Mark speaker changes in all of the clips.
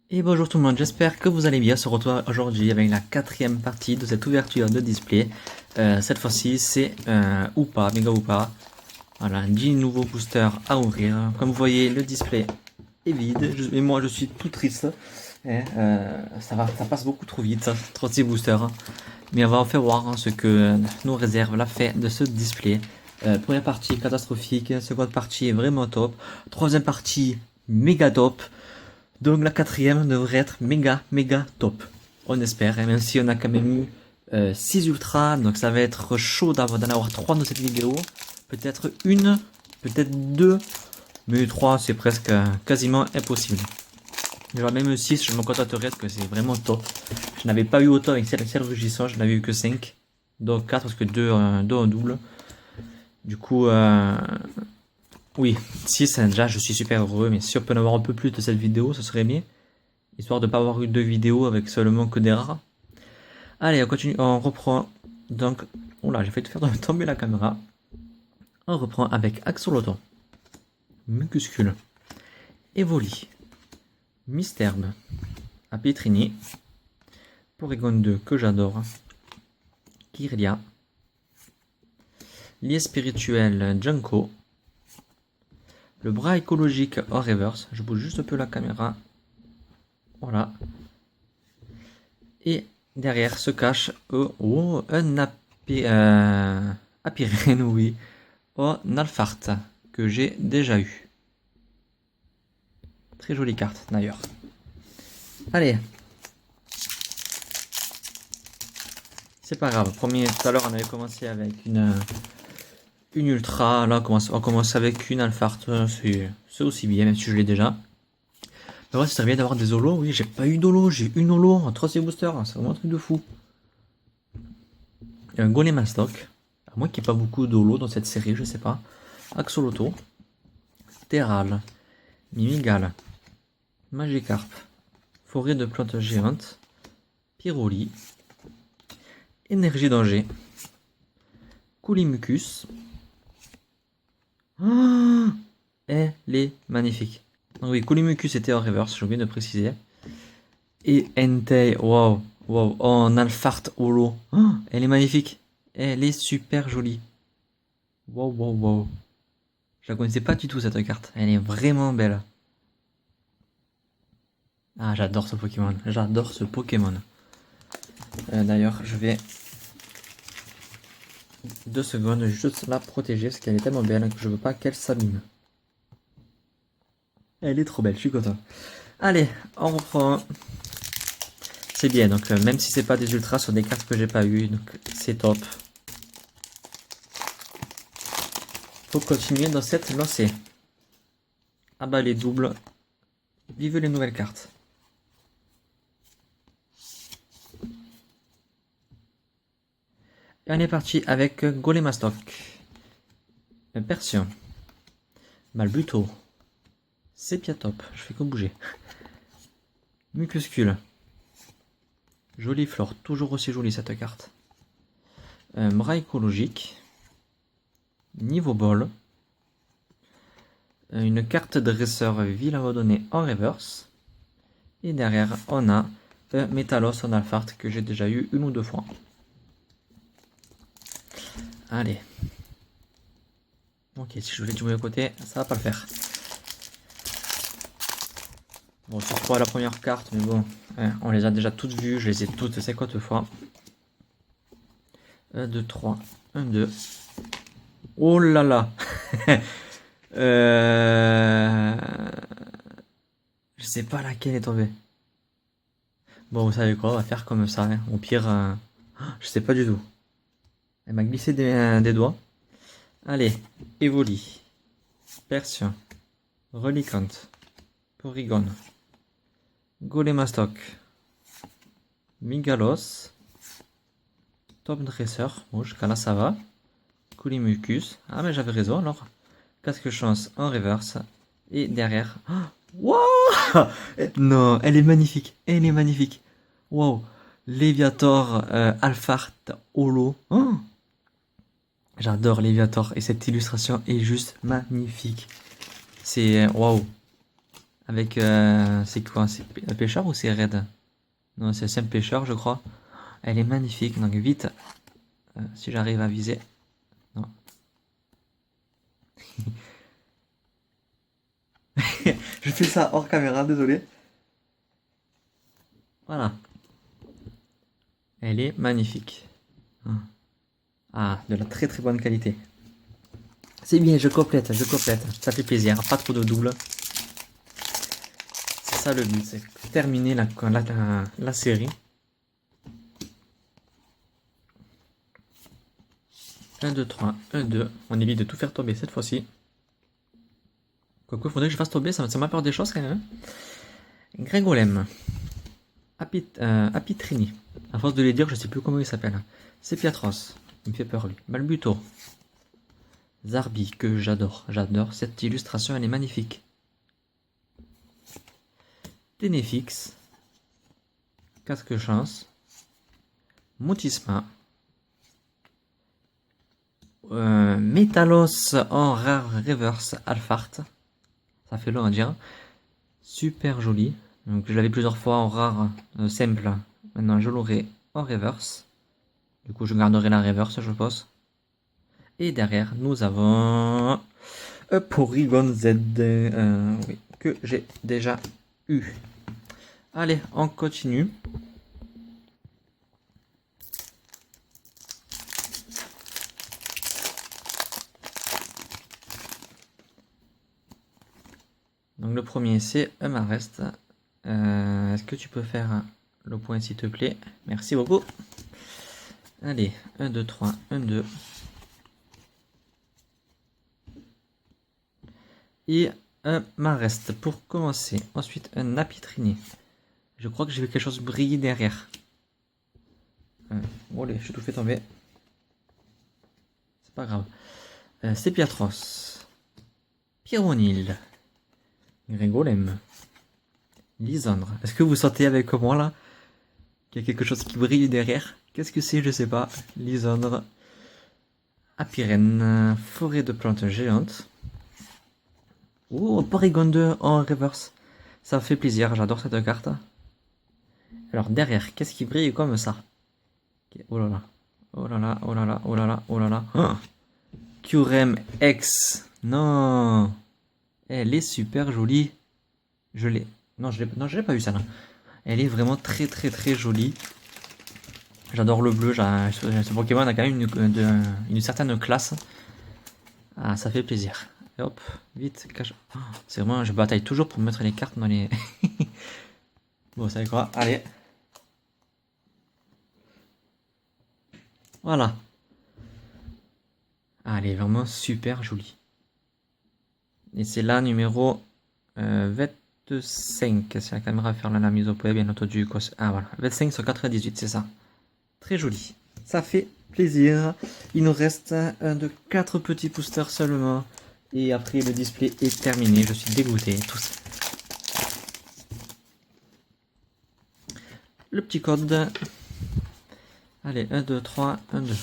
Speaker 1: Et bonjour tout le monde, j'espère que vous allez bien. On se retrouve aujourd'hui avec la quatrième partie de cette ouverture de display. Cette fois-ci c'est Oupa, méga Oupa. Voilà, 10 nouveaux boosters à ouvrir. Comme vous voyez, le display est vide. Et moi je suis tout triste. Ça passe beaucoup trop vite, trop de ces boosters. Mais on va en faire voir ce que nous réserve la fin de ce display. Première partie catastrophique, seconde partie vraiment top, troisième partie méga top. Donc la quatrième devrait être méga top. On espère, même si on a quand même eu 6 ultras, donc ça va être chaud d'en avoir 3 dans cette vidéo. Peut-être une, peut-être deux, mais 3 c'est presque quasiment impossible. Genre même 6 je me contenterai parce que c'est vraiment top. Je n'avais pas eu autant avec celle rugissant, je n'avais eu que 5. Donc 4 parce que 2 en double. Du coup, oui, 6 déjà je suis super heureux, mais si on peut en avoir un peu plus de cette vidéo, ce serait bien. Histoire de ne pas avoir eu deux vidéos avec seulement que des rares. Allez, on continue, on reprend. Donc, oula, j'ai failli faire tomber la caméra. On reprend avec Axoloton, Mucuscule, Evoli, Misterbe, Apitrini, Porygon 2 que j'adore, Kirlia, Lié spirituel Junko, le bras écologique en reverse. Je bouge juste un peu la caméra. Voilà. Et derrière se cache un Apirine, oui, en Alphart, que j'ai déjà eu. Très jolie carte d'ailleurs. Allez. C'est pas grave. Premier, tout à l'heure on avait commencé avec une ultra. Là on commence avec une Alphart. C'est aussi bien, même si je l'ai déjà. Mais ouais, ça serait bien d'avoir des holos. Oui, j'ai pas eu d'holo. J'ai une holo en 3 boosters. C'est vraiment un truc de fou. Un Golemastoc. À moins qu'il n'y ait pas beaucoup d'holo dans cette série, je sais pas. Axoloto. Terral. Mimigal. Magikarp. Forêt de plantes géantes. Pyroli. Énergie danger. Coulimucus. Oh, elle est magnifique. Donc oui, Coulimucus était en reverse, j'ai oublié de préciser. Et Entei, waouh, waouh, en Alphart holo. Oh, elle est magnifique. Elle est super jolie. Waouh, waouh, waouh. Je la connaissais pas du tout cette carte. Elle est vraiment belle. Ah, j'adore ce Pokémon. J'adore ce Pokémon. D'ailleurs, je vais 2 secondes juste la protéger parce qu'elle est tellement belle que je veux pas qu'elle s'abîme. Elle est trop belle, je suis content. Allez, on reprend. C'est bien, donc même si c'est pas des ultras sur des cartes que j'ai pas eu, donc c'est top. Faut continuer dans cette lancée. Ah bah les doubles. Vive les nouvelles cartes. Et on est parti avec Golemastoc, Persian, Malbuto, Sepiatop, je fais que bouger, Mucuscule, jolie flore, toujours aussi jolie cette carte, bras écologique, niveau ball, une carte dresseur ville abandonnée en reverse, et derrière on a Métalos en Alphart que j'ai déjà eu une ou deux fois. Allez. Ok, si je voulais du mauvais côté, ça va pas le faire. Bon, c'est pas la première carte, mais bon, on les a déjà toutes vues, je les ai toutes 50 fois. 1, 2, 3, 1, 2. Oh là là. Je sais pas laquelle est tombée. Bon, vous savez quoi, on va faire comme ça. Hein. Au pire, je sais pas du tout. Elle m'a glissé des doigts. Allez, Evoli, Persian, Reliquant, Porygon, Golemastoc, Migalos, Top Dresser, bon jusqu'à là ça va, Coulimucus, ah mais j'avais raison alors, casque chance en reverse, et derrière, wow. Non, elle est magnifique, wow, Léviator, Alphart, Holo, oh, j'adore Léviator, et cette illustration est juste magnifique, c'est, waouh, Avec, c'est quoi? C'est pêcheur ou c'est raid? Non, c'est simple pêcheur, je crois. Elle est magnifique, donc vite, si j'arrive à viser. Non. Je fais ça hors caméra, désolé. Voilà. Elle est magnifique. Ah, de la très très bonne qualité. C'est bien, je complète, ça fait plaisir, pas trop de double. C'est ça le but, c'est terminer la série. 1, 2, 3, 1, 2. On évite de tout faire tomber cette fois-ci. Quoique, faudrait que je fasse tomber, ça m'a peur des choses quand même. Grégolem. Apitrini. À force de les dire, je sais plus comment il s'appelle. C'est Piatros. Il me fait peur lui. Balbuto. Zarbi, que j'adore. J'adore. Cette illustration, elle est magnifique. Ténéfix. Casque chance. Motisma. Métalos en rare reverse Alphart. Ça fait long à dire. Super joli. Donc je l'avais plusieurs fois en rare simple. Maintenant je l'aurai en reverse. Du coup je garderai la reverse je pense. Et derrière nous avons Porygon Z oui, que j'ai déjà eu. Allez, on continue. Donc le premier c'est un Marest. Est-ce que tu peux faire le point s'il te plaît? Merci beaucoup. Allez, 1, 2, 3, 1, 2. Et un Marest pour commencer. Ensuite un Apitrini. Je crois que j'ai vu quelque chose briller derrière. Bon allez, je tout fait tomber. C'est pas grave. C'est Piatros. Pyronil. Grégolem. Lisandre. Est-ce que vous sentez avec moi là qu'il y a quelque chose qui brille derrière? Qu'est-ce que c'est? Je sais pas. Lisandre. Apirène. Forêt de plantes géantes. Oh, Porygon 2 en reverse. Ça fait plaisir, j'adore cette carte. Alors derrière, qu'est-ce qui brille comme ça? Oh là là. Oh là là, oh là là, oh là là, oh là là. Oh, Kyurem X. Non. Elle est super jolie. Je l'ai. Non, je l'ai pas eu ça là. Elle est vraiment très très très jolie. J'adore le bleu. Ce Pokémon a quand même une certaine classe. Ah, ça fait plaisir. Et hop, vite, cache. Oh, c'est vraiment, je bataille toujours pour mettre les cartes dans les. Bon, vous savez quoi? Allez. Voilà. Ah, elle est vraiment super jolie. Et c'est là numéro 25. C'est la caméra à faire la mise au point, bien entendu. Ah voilà, 25 sur 98, c'est ça. Très joli. Ça fait plaisir. Il nous reste un de 4 petits boosters seulement. Et après, le display est terminé. Je suis dégoûté. Tous. Le petit code. Allez, 1, 2, 3, 1, 2.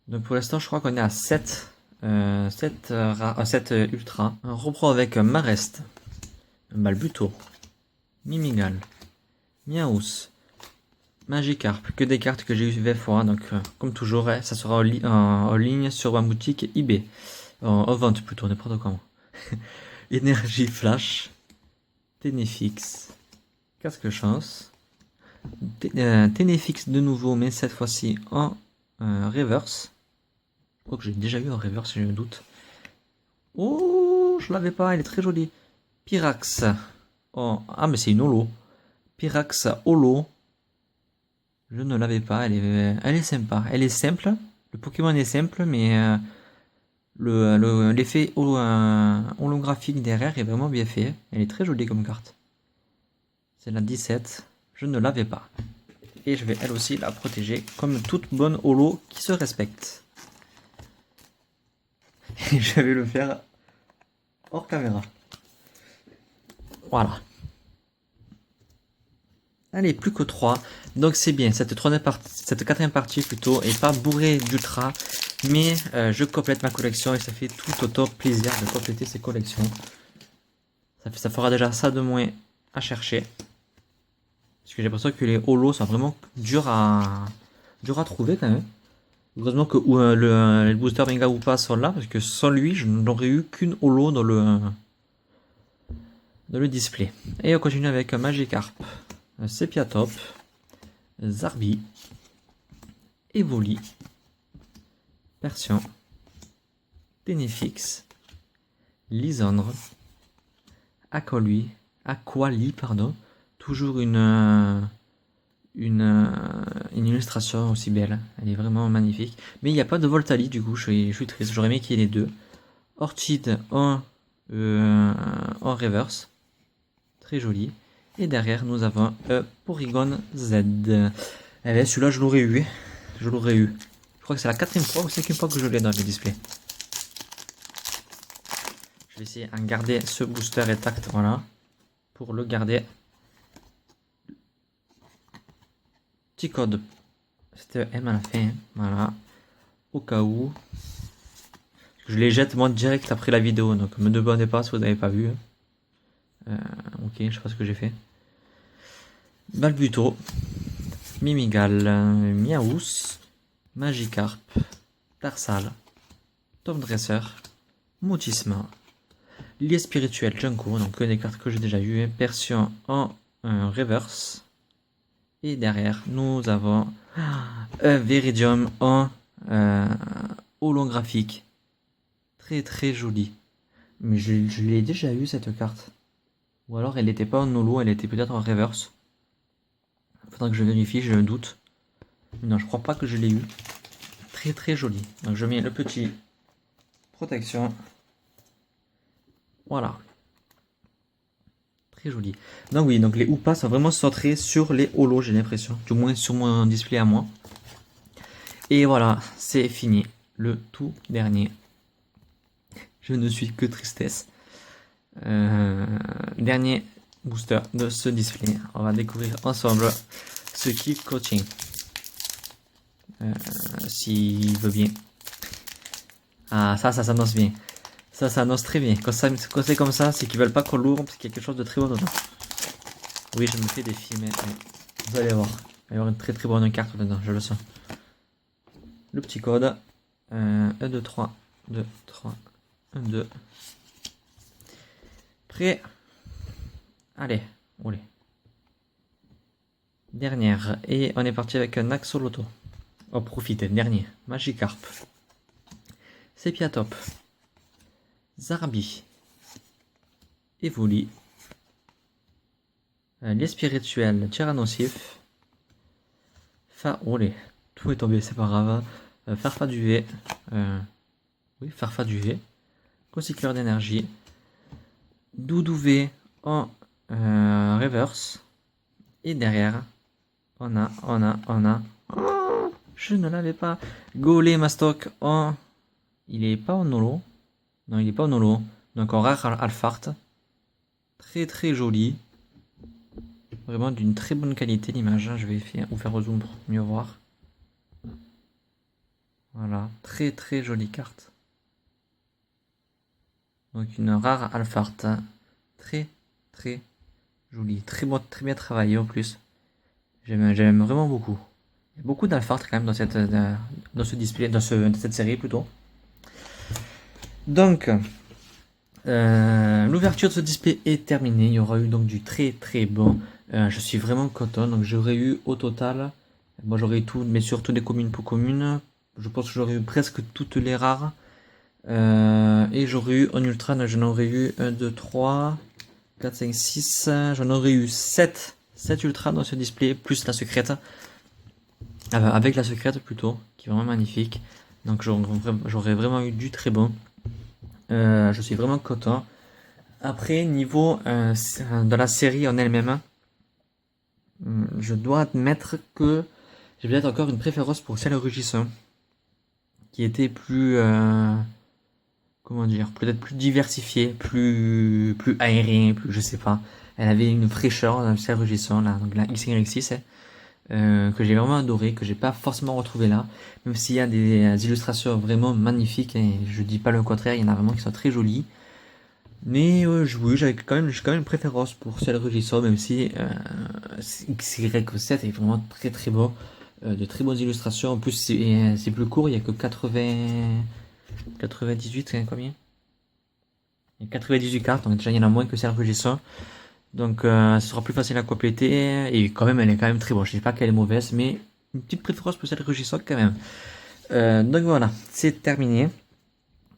Speaker 1: Donc pour l'instant, je crois qu'on est à 7. 7 ultra. Un repro avec Marest. Un Balbuto. Mimigal. Miaous. Magikarp. Que des cartes que j'ai eu 20 fois. Donc comme toujours, ça sera en ligne sur ma boutique eBay. En vente plutôt, n'importe comment. Énergie Flash. Ténéfix. Casque chance. Ténéfix de nouveau, mais cette fois-ci en reverse. Je crois que j'ai déjà eu en reverse, j'ai un doute. Oh, je l'avais pas, elle est très jolie. Pyrax. Oh, ah, mais c'est une holo. Pyrax holo. Je ne l'avais pas, elle est sympa. Elle est simple. Le Pokémon est simple, mais l'effet holographique derrière est vraiment bien fait. Elle est très jolie comme carte. C'est la 17. Je ne l'avais pas. Et je vais elle aussi la protéger comme toute bonne holo qui se respecte. Et je vais le faire hors caméra. Voilà. Allez, plus que 3. Donc c'est bien. Cette quatrième partie plutôt est pas bourrée d'ultra. Mais je complète ma collection et ça fait tout autant plaisir de compléter ces collections. Ça fera déjà ça de moins à chercher. Parce que j'ai l'impression que les holos sont vraiment durs à trouver quand même. Heureusement que le booster Mega Woopa sont là, parce que sans lui, je n'aurais eu qu'une holo dans le display. Et on continue avec Magikarp, Sepiatop, Zarbi, Evoli, Persian, Tenefix, Lysandre, Aquali, pardon. Toujours une illustration aussi belle. Elle est vraiment magnifique. Mais il n'y a pas de Voltali, du coup, je suis triste. J'aurais aimé qu'il y ait les deux. Orchid en reverse. Très joli. Et derrière, nous avons Porygon Z. Eh bien, celui-là, je l'aurais eu. Je crois que c'est la 4e fois ou 5e fois que je l'ai dans le display. Je vais essayer de garder ce booster intact, voilà. Pour le garder. Petit code. C'était M à la fin, voilà. Au cas où. Je les jette moi direct après la vidéo, donc me demandez pas si vous n'avez pas vu. Ok, je sais pas ce que j'ai fait. Balbuto, Mimigal, Miaous, Magikarp, Tarsal, Tom Dresser, Mutisma, Lié Spirituel Junko, donc que des cartes que j'ai déjà eues, Persian en reverse. Et derrière, nous avons un Viridium en holographique. Très très joli. Mais je l'ai déjà eu cette carte. Ou alors elle n'était pas en holo, elle était peut-être en reverse. Faudra que je vérifie, j'ai un doute. Non, je crois pas que je l'ai eu. Très très joli. Donc je mets le petit protection. Voilà. Très joli. Donc oui, donc les Hoopas sont vraiment centrés sur les holos, j'ai l'impression. Du moins sur mon display à moi. Et voilà, c'est fini. Le tout dernier. Je ne suis que tristesse. Dernier booster de ce display. On va découvrir ensemble ce qui coaching. S'il veut bien. Ah, ça s'annonce bien. Ça s'annonce très bien. Quand c'est comme ça, c'est qu'ils veulent pas qu'on l'ouvre, parce qu'il y a quelque chose de très bon dedans. Oui, je me fais des films, mais vous allez voir. Il va y avoir une très très bonne carte dedans, je le sens. Le petit code. 1, 2, 3, 2, 3, 1, 2. Prêt. Allez, allez. Dernière. Et on est parti avec un Axolotl. Oh, profitez, dernier. Magikarp. Sepiatop. Zarbi. Evoli. Les spirituels, Tyrannosif. Olé, tout est tombé, c'est pas grave. Farfaduvet. Oui, Farfaduvet. Recycleur d'énergie. Doudouvet en reverse. Et derrière, on a. Oh, je ne l'avais pas. Golem Mastoc en. Il est pas en holo. Non, il est pas en holo. Donc en rare Alphart. Très très joli. Vraiment d'une très bonne qualité l'image. Je vais vous faire zoom pour mieux voir. Voilà, très très jolie carte. Donc une rare Alphart. Très très jolie. Très bien travaillé en plus. J'aime vraiment beaucoup. Il y a beaucoup d'Alphart quand même dans ce display, dans cette série plutôt. Donc, l'ouverture de ce display est terminée. Il y aura eu donc du très très bon. Je suis vraiment content. Donc j'aurais eu au total, moi j'aurais eu tout, mais surtout des communes pour communes. Je pense que j'aurais eu presque toutes les rares. Et j'aurais eu en ultra, j'en aurais eu 1, 2, 3, 4, 5, 6. J'en aurais eu 7 ultras dans ce display, plus la secrète. Avec la secrète plutôt, qui est vraiment magnifique. Donc j'aurais vraiment eu du très bon. Je suis vraiment content. Après, niveau de la série en elle-même, je dois admettre que j'ai peut-être encore une préférence pour celle rugissant, qui était plus, comment dire, peut-être plus diversifiée, plus aérien, plus, je sais pas. Elle avait une fraîcheur dans celle rugissant, là, donc la XY6, que j'ai vraiment adoré, que j'ai pas forcément retrouvé là, même s'il y a des illustrations vraiment magnifiques, et je dis pas le contraire, il y en a vraiment qui sont très jolies. Mais oui, j'ai quand même une préférence pour celle Regisor, même si XY7 est vraiment très très beau. De très bonnes illustrations. En plus, c'est plus court, il n'y a que 98, c'est combien? Il y a 98 cartes, donc déjà il y en a moins que celle Regisor. Donc ce sera plus facile à compléter. Et quand même, elle est quand même très bonne. Je ne sais pas qu'elle est mauvaise, mais une petite préférence pour celle Regisor quand même. Donc voilà, c'est terminé.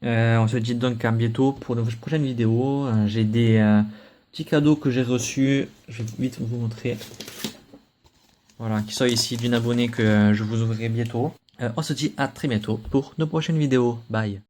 Speaker 1: On se dit donc à bientôt pour une prochaine vidéo. J'ai des petits cadeaux que j'ai reçus. Je vais vite vous montrer. Voilà, qui sont ici d'une abonnée que je vous ouvrirai bientôt. On se dit à très bientôt pour nos prochaines vidéos. Bye.